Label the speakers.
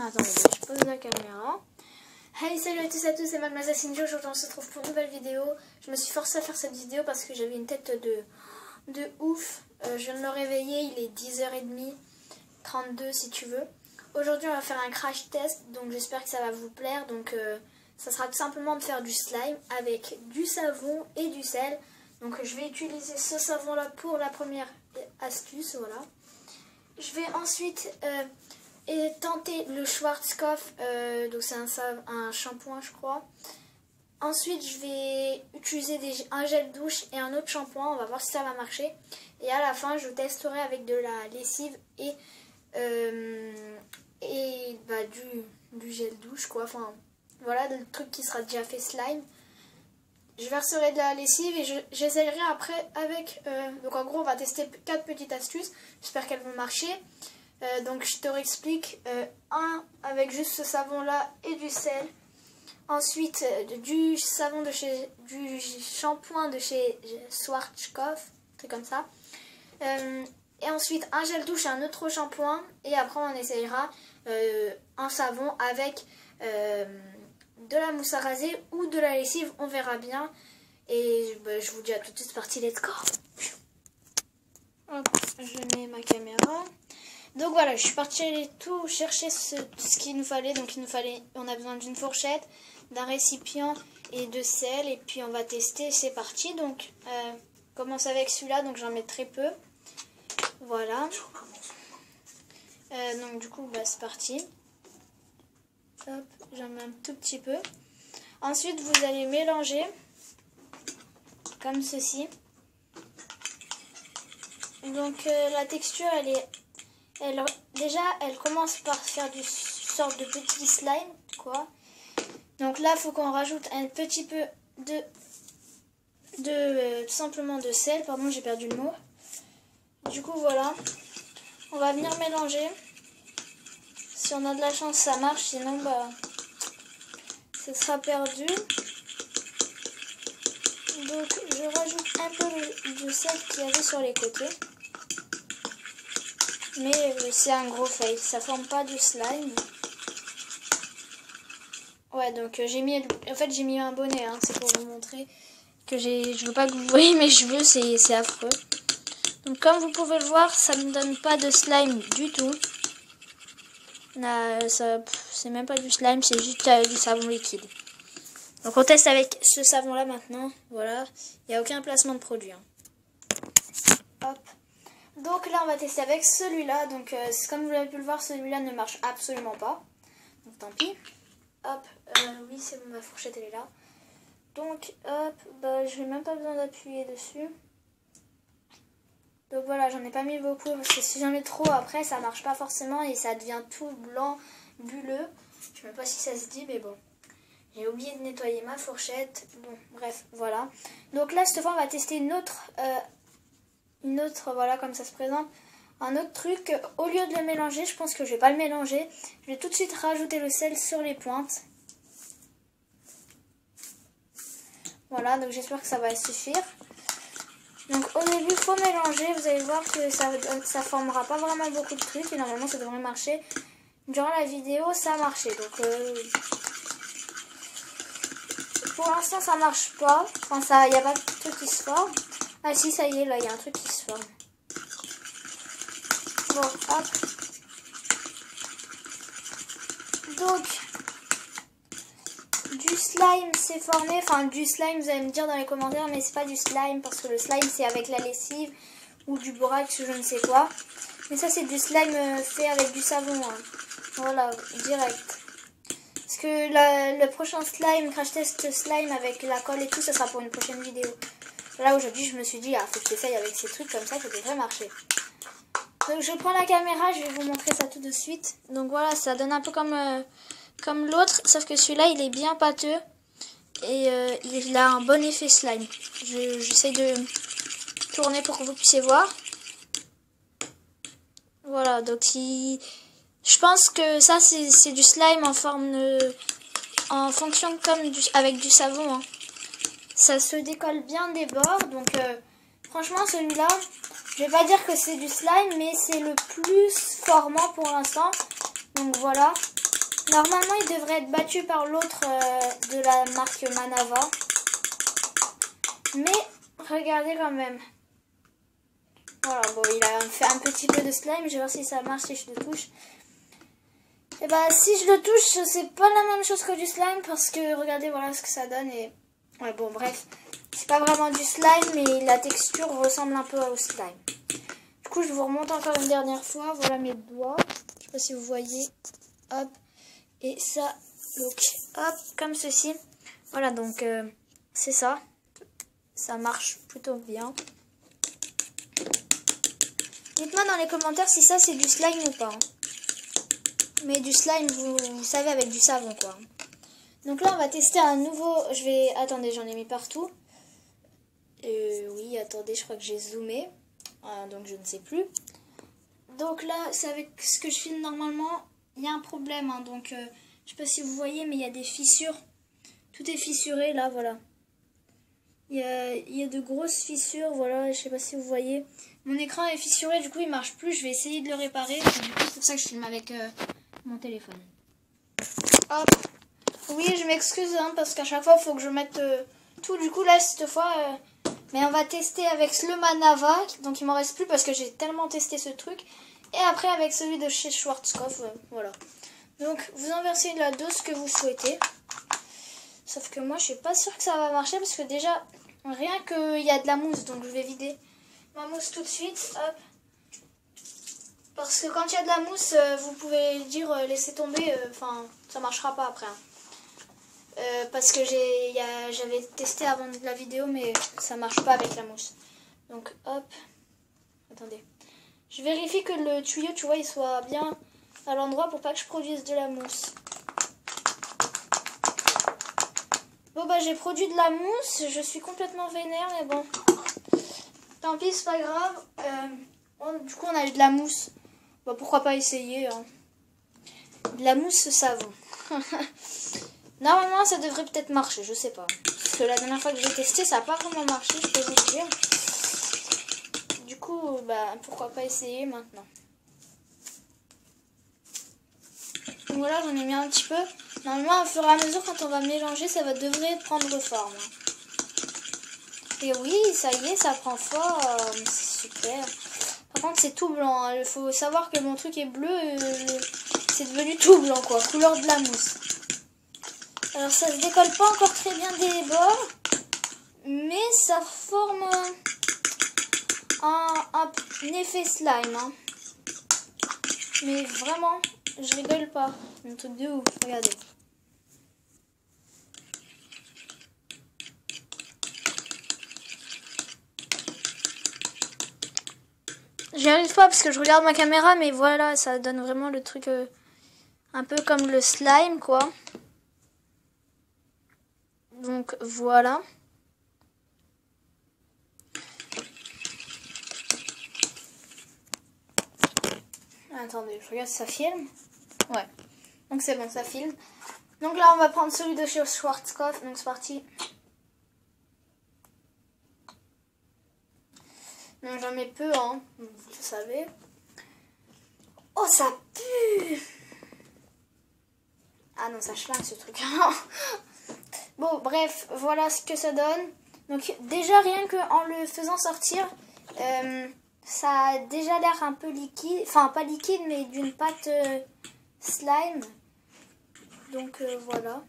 Speaker 1: Attendez, je pose la caméra. Hey, salut à tous c'est Mademoiselle Cindy. Aujourd'hui on se retrouve pour une nouvelle vidéo. Je me suis forcée à faire cette vidéo parce que j'avais une tête de ouf. Je viens de me réveiller, il est 10h30, 32 si tu veux. Aujourd'hui on va faire un crash test, donc j'espère que ça va vous plaire. Donc ça sera tout simplement de faire du slime avec du savon et du sel. Donc je vais utiliser ce savon là pour la première astuce, voilà. Je vais ensuite tenter le Schwarzkopf, donc c'est un shampoing je crois. Ensuite je vais utiliser un gel douche et un autre shampoing, on va voir si ça va marcher. Et à la fin je testerai avec de la lessive et du gel douche quoi, enfin voilà, le truc qui sera déjà fait slime. Je verserai de la lessive et j'essayerai après avec, donc en gros on va tester 4 petites astuces, j'espère qu'elles vont marcher. Donc je te réexplique, un avec juste ce savon là et du sel, ensuite du shampoing de chez Schwarzkopf, truc comme ça, et ensuite un gel douche et un autre shampoing, et après on essayera un savon avec de la mousse à raser ou de la lessive, on verra bien. Et je vous dis à tout de suite, c'est parti, let's go. Hop, je mets ma caméra. Donc voilà, je suis partie tout chercher ce qu'il nous fallait. Donc on a besoin d'une fourchette, d'un récipient et de sel. Et puis on va tester, c'est parti. Donc commence avec celui-là, donc j'en mets très peu. Voilà. Donc du coup, c'est parti. Hop, j'en mets un tout petit peu. Ensuite, vous allez mélanger comme ceci. Donc la texture, elle commence par faire du sorte de petit slime, quoi. Donc là, il faut qu'on rajoute un petit peu tout simplement de sel. Pardon, j'ai perdu le mot. Du coup, voilà. On va venir mélanger. Si on a de la chance, ça marche. Sinon, ce sera perdu. Donc, je rajoute un peu de sel qu'il y avait sur les côtés. Mais c'est un gros fail. Ça forme pas du slime. Ouais, donc j'ai mis un bonnet. Hein, c'est pour vous montrer que je veux pas que vous voyez mes cheveux. C'est affreux. Donc, comme vous pouvez le voir, ça ne donne pas de slime du tout. C'est même pas du slime, c'est juste du savon liquide. Donc on teste avec ce savon là maintenant. Voilà, il n'y a aucun placement de produit. Hein. Hop. Donc là on va tester avec celui-là. Donc comme vous l'avez pu le voir, celui-là ne marche absolument pas. Donc tant pis. Hop, oui c'est bon, ma fourchette elle est là. Donc hop, je n'ai même pas besoin d'appuyer dessus. Donc voilà, j'en ai pas mis beaucoup parce que si j'en mets trop après ça marche pas forcément et ça devient tout blanc, bulleux. Je sais même pas si ça se dit mais bon. J'ai oublié de nettoyer ma fourchette. Bon, bref, voilà. Donc là, cette fois, on va tester une autre, voilà, comme ça se présente. Un autre truc, au lieu de le mélanger, je pense que je vais pas le mélanger. Je vais tout de suite rajouter le sel sur les pointes. Voilà, donc j'espère que ça va suffire. Donc au début, il faut mélanger. Vous allez voir que ça formera pas vraiment beaucoup de trucs. Et normalement, ça devrait marcher. Durant la vidéo, ça a marché. Donc pour l'instant, ça marche pas. Enfin, il n'y a pas de truc qui se forme. Ah si, ça y est, là, il y a un truc qui se forme. Bon, hop. Donc, du slime s'est formé. Enfin, du slime, vous allez me dire dans les commentaires, mais c'est pas du slime parce que le slime, c'est avec la lessive ou du borax ou je ne sais quoi. Mais ça, c'est du slime fait avec du savon. Hein. Voilà, direct. Parce que le prochain slime, crash test slime avec la colle et tout, ça sera pour une prochaine vidéo. Là, aujourd'hui, je me suis dit, faut que j'essaye avec ces trucs comme ça devrait marcher. Donc, je prends la caméra, je vais vous montrer ça tout de suite. Donc, voilà, ça donne un peu comme l'autre, sauf que celui-là, il est bien pâteux. Et il a un bon effet slime. J'essaye de tourner pour que vous puissiez voir. Voilà, donc je pense que ça, c'est du slime en fonction comme avec du savon. Hein. Ça se décolle bien des bords. Donc, franchement, celui-là, je vais pas dire que c'est du slime, mais c'est le plus formant pour l'instant. Donc, voilà. Normalement, il devrait être battu par l'autre de la marque Manava. Mais regardez quand même. Voilà, bon, il a fait un petit peu de slime. Je vais voir si ça marche si je le touche. Et bah, si je le touche, c'est pas la même chose que du slime. Parce que regardez, voilà ce que ça donne. Et ouais, bon, bref. C'est pas vraiment du slime, mais la texture ressemble un peu au slime. Du coup, je vous remonte encore une dernière fois. Voilà mes doigts. Je sais pas si vous voyez. Hop. Et ça, donc, hop, comme ceci. Voilà, donc, c'est ça. Ça marche plutôt bien. Dites-moi dans les commentaires si ça, c'est du slime ou pas. Mais du slime, vous savez, avec du savon, quoi. Donc là, on va tester un nouveau... Attendez, j'en ai mis partout. Oui, attendez, je crois que j'ai zoomé. Donc, je ne sais plus. Donc là, c'est avec ce que je filme normalement. Il y a un problème, hein, donc... je sais pas si vous voyez, mais il y a des fissures. Tout est fissuré, là, voilà. Il y a de grosses fissures, voilà, je sais pas si vous voyez. Mon écran est fissuré, du coup, il marche plus. Je vais essayer de le réparer. Du coup, c'est pour ça que je filme avec mon téléphone. Hop. Oui, je m'excuse, hein, parce qu'à chaque fois, il faut que je mette tout. Du coup, là, cette fois... mais on va tester avec le Manava. Donc, il m'en reste plus parce que j'ai tellement testé ce truc. Et après, avec celui de chez Schwarzkopf, voilà. Donc, vous en versez la dose que vous souhaitez. Sauf que moi, je suis pas sûre que ça va marcher parce que déjà, rien qu'il y a de la mousse. Donc, je vais vider ma mousse tout de suite. Hop. Parce que quand il y a de la mousse, vous pouvez dire laissez tomber. Enfin, ça marchera pas après. Hein. Parce que j'avais testé avant la vidéo, mais ça marche pas avec la mousse. Donc, hop. Attendez. Je vérifie que le tuyau, tu vois, il soit bien à l'endroit pour pas que je produise de la mousse. Bon bah j'ai produit de la mousse, je suis complètement vénère mais bon. Tant pis, c'est pas grave. Du coup on a eu de la mousse. Bah pourquoi pas essayer hein. De la mousse savon. Normalement ça devrait peut-être marcher, je sais pas. Parce que la dernière fois que j'ai testé ça n'a pas vraiment marché, je peux vous le dire. Du coup bah pourquoi pas essayer maintenant. Donc voilà, j'en ai mis un petit peu. Normalement, au fur et à mesure, quand on va mélanger, ça devrait prendre forme. Et oui, ça y est, ça prend forme. C'est super. Par contre, c'est tout blanc. Hein. Il faut savoir que mon truc est bleu. C'est devenu tout blanc, quoi. Couleur de la mousse. Alors, ça se décolle pas encore très bien des bords. Mais ça forme un effet slime. Hein. Mais vraiment... Je rigole pas. Un truc de ouf. Regardez. J'y arrive pas parce que je regarde ma caméra. Mais voilà, ça donne vraiment le truc un peu comme le slime, quoi. Donc, voilà. Attendez, je regarde si ça filme. Ouais. Donc c'est bon, ça filme. Donc là, on va prendre celui de chez Schwarzkopf. Donc c'est parti. Donc j'en mets peu, hein. Vous le savez. Oh, ça pue! Ah non, ça schlingue ce truc. Bon, bref, voilà ce que ça donne. Donc déjà, rien qu'en le faisant sortir, ça a déjà l'air un peu liquide. Enfin, pas liquide, mais d'une pâte slime. Donc voilà.